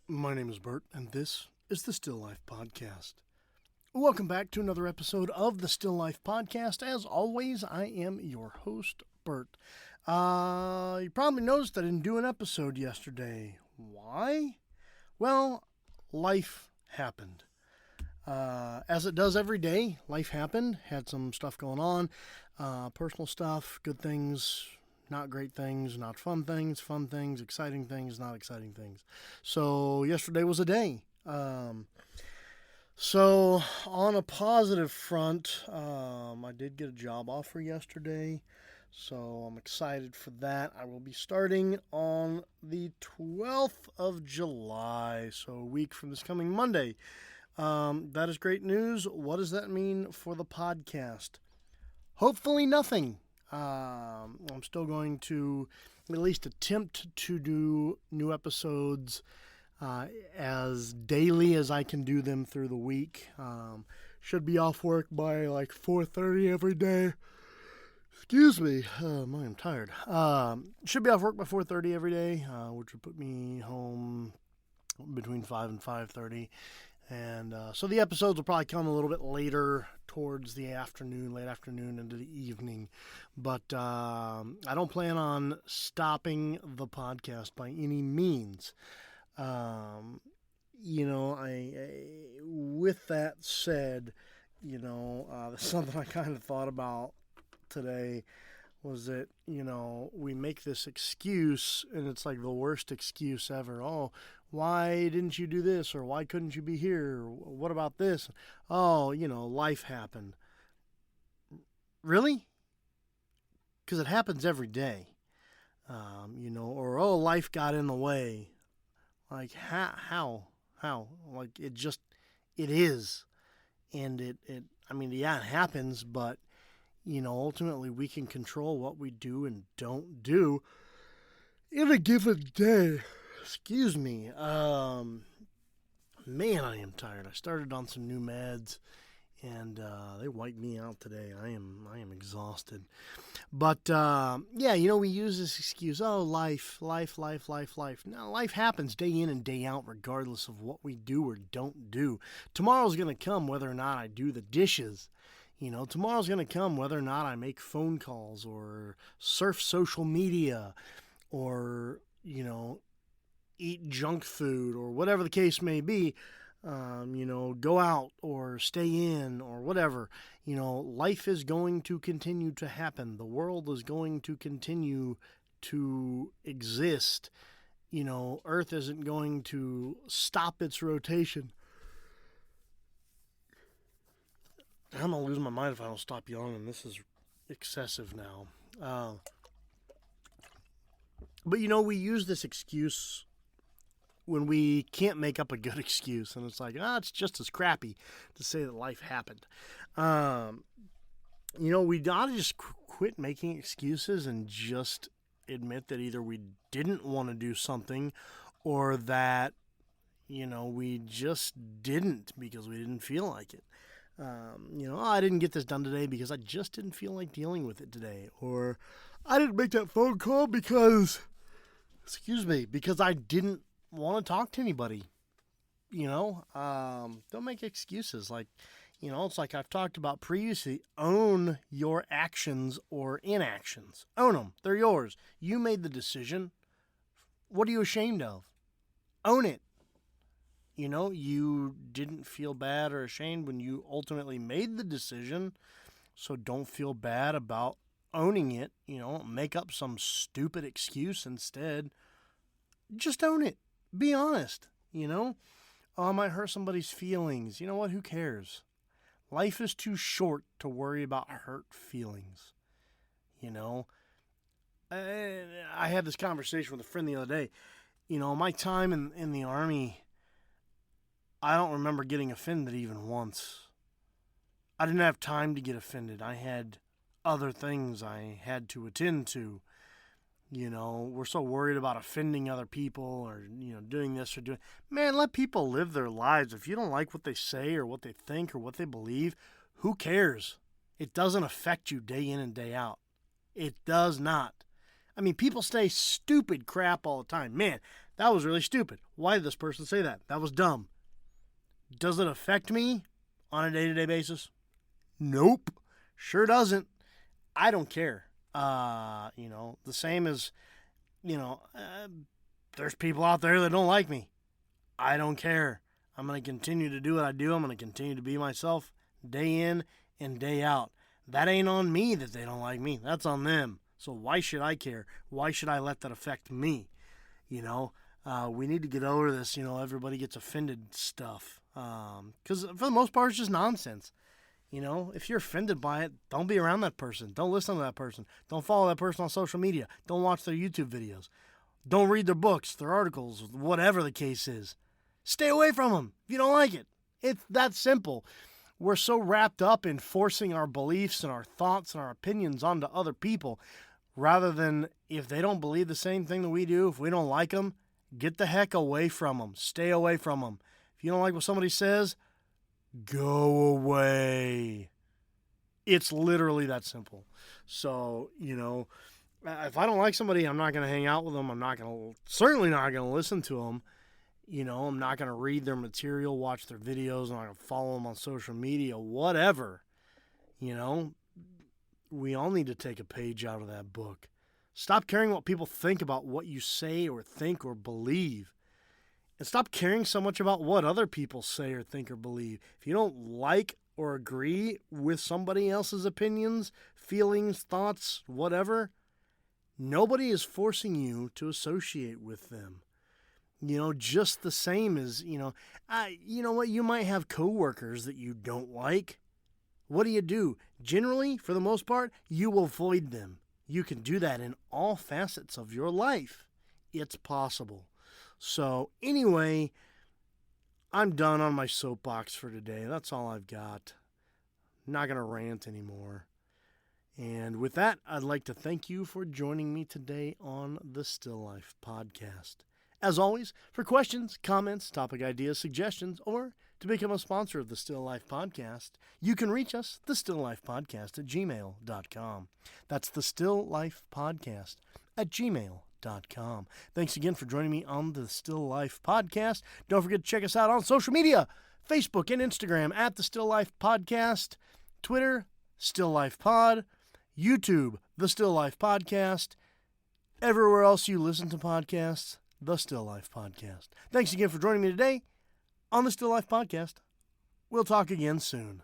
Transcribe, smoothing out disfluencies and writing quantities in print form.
My name is Bert, and this is the Still Life Podcast. Welcome back to another episode of the Still Life Podcast. As always, I am your host, Bert. You probably noticed I didn't do an episode yesterday. Why? Well, life happened. As it does every day, life happened. Had some stuff going on, personal stuff, good things, not great things, not fun things, exciting things, not exciting things. So yesterday was a day. So on a positive front, I did get a job offer yesterday. So I'm excited for that. I will be starting on the 12th of July, so a week from this coming Monday. That is great news. What does that mean for the podcast? Hopefully nothing. I'm still going to at least attempt to do new episodes as daily as I can do them through the week. Should be off work by like 4:30 every day. Excuse me, I am tired. Should be off work by 4:30 every day, which would put me home between 5 and 5:30. And so the episodes will probably come a little bit later towards the afternoon, late afternoon into the evening. But I don't plan on stopping the podcast by any means. With that said, something I kind of thought about today was that, we make this excuse, and it's like the worst excuse ever. Oh, why didn't you do this? Or why couldn't you be here? Or what about this? Oh, life happened. Really? Because it happens every day. Or, oh, life got in the way. Like, how? Like, it is. And it happens, but, ultimately we can control what we do and don't do in a given day. Excuse me. Man, I am tired. I started on some new meds, and they wiped me out today. I am exhausted. But we use this excuse. Oh, life. Now, life happens day in and day out, regardless of what we do or don't do. Tomorrow's gonna come whether or not I do the dishes. Tomorrow's gonna come whether or not I make phone calls or surf social media, or eat junk food, or whatever the case may be, go out or stay in or whatever. Life is going to continue to happen. The world is going to continue to exist. Earth isn't going to stop its rotation. I'm going to lose my mind if I don't stop yawning. This is excessive now. But we use this excuse when we can't make up a good excuse, and it's like, it's just as crappy to say that life happened. We ought to just quit making excuses and just admit that either we didn't want to do something, or that, we just didn't because we didn't feel like it. I didn't get this done today because I just didn't feel like dealing with it today. Or I didn't make that phone call because I didn't want to talk to anybody. Don't make excuses. Like, it's like I've talked about previously. Own your actions or inactions. Own them. They're yours. You made the decision. What are you ashamed of? Own it. You didn't feel bad or ashamed when you ultimately made the decision. So don't feel bad about owning it. Make up some stupid excuse instead. Just own it. Be honest. Oh, I might hurt somebody's feelings. You know what? Who cares? Life is too short to worry about hurt feelings. I had this conversation with a friend the other day. My time in the Army, I don't remember getting offended even once. I didn't have time to get offended. I had other things I had to attend to. We're so worried about offending other people, or, doing this or doing... Man, let people live their lives. If you don't like what they say or what they think or what they believe, who cares? It doesn't affect you day in and day out. It does not. I mean, people say stupid crap all the time. Man, That was really stupid. Why did this person say that? That was dumb. Does it affect me on a day-to-day basis? Nope. Sure doesn't. I don't care. The same as, there's people out there that don't like me. I don't care. I'm going to continue to do what I do. I'm going to continue to be myself day in and day out. That ain't on me that they don't like me. That's on them. So why should I care? Why should I let that affect me? We need to get over this, everybody gets offended stuff. Because for the most part, it's just nonsense. If you're offended by it, don't be around that person. Don't listen to that person. Don't follow that person on social media. Don't watch their YouTube videos. Don't read their books, their articles, whatever the case is. Stay away from them if you don't like it. It's that simple. We're so wrapped up in forcing our beliefs and our thoughts and our opinions onto other people, rather than, if they don't believe the same thing that we do, if we don't like them, get the heck away from them. Stay away from them. If you don't like what somebody says, go away. It's literally that simple. So, if I don't like somebody, I'm not going to hang out with them. Certainly not going to listen to them. I'm not going to read their material, watch their videos. I'm not going to follow them on social media, whatever. We all need to take a page out of that book. Stop caring what people think about what you say or think or believe. And stop caring so much about what other people say or think or believe. If you don't like or agree with somebody else's opinions, feelings, thoughts, whatever, nobody is forcing you to associate with them. Just the same as, what, you might have coworkers that you don't like. What do? Generally, for the most part, you avoid them. You can do that in all facets of your life. It's possible. So, anyway, I'm done on my soapbox for today. That's all I've got. I'm not going to rant anymore. And with that, I'd like to thank you for joining me today on the Still Life Podcast. As always, for questions, comments, topic ideas, suggestions, or to become a sponsor of the Still Life Podcast, you can reach us, thestilllifepodcast@gmail.com. That's the Still Life Podcast at gmail.com. Thanks again for joining me on the Still Life Podcast. Don't forget to check us out on social media, Facebook and Instagram at the Still Life Podcast, Twitter, Still Life Pod, YouTube, the Still Life Podcast, everywhere else you listen to podcasts, the Still Life Podcast. Thanks again for joining me today on the Still Life Podcast. We'll talk again soon.